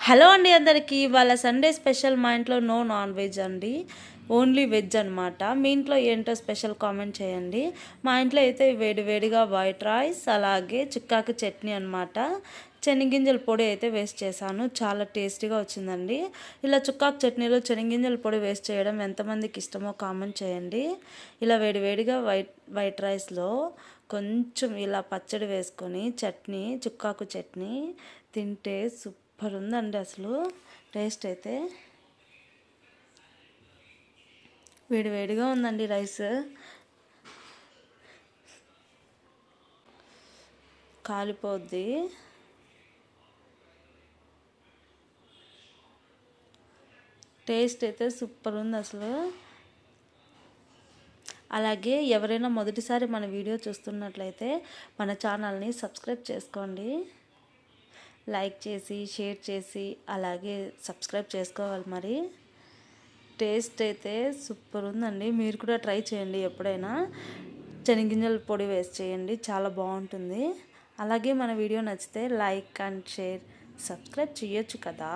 Hello అండి అందరికీ. ఇవాళ సండే స్పెషల్ మా ఇంట్లో నో నాన్ వెజ్ అండి, ఓన్లీ వెజ్ అనమాట. మీ ఇంట్లో ఏంటో స్పెషల్ కామెంట్ చేయండి. మా ఇంట్లో అయితే వేడివేడిగా వైట్ రైస్, అలాగే చుక్కాకు చట్నీ అనమాట. శనగింజల పొడి అయితే వేస్ట్ చేశాను, చాలా టేస్టీగా వచ్చిందండి. ఇలా చుక్కాకు చట్నీలో శనగింజల పొడి వేస్ట్ చేయడం ఎంతమందికి ఇష్టమో కామెంట్ చేయండి. ఇలా వేడివేడిగా వైట్ రైస్లో కొంచెం ఇలా పచ్చడి వేసుకొని చట్నీ, చుక్కాకు చట్నీ తింటే సూపర్ ఉందండి. అసలు టేస్ట్ అయితే వేడివేడిగా ఉందండి. రైస్ కాలిపోద్ది. టేస్ట్ అయితే సూపర్ ఉంది అసలు. అలాగే ఎవరైనా మొదటిసారి మన వీడియో చూస్తున్నట్లయితే మన ఛానల్ని సబ్స్క్రైబ్ చేసుకోండి. లైక్ చేసి షేర్ చేసి అలాగే సబ్స్క్రైబ్ చేసుకోవాలి. మరి టేస్ట్ అయితే సూపర్ ఉందండి. మీరు కూడా ట్రై చేయండి. ఎప్పుడైనా శనగింజల పొడి వేస్ట్ చేయండి, చాలా బాగుంటుంది. అలాగే మన వీడియో నచ్చితే లైక్ అండ్ షేర్, సబ్స్క్రైబ్ చేయొచ్చు కదా.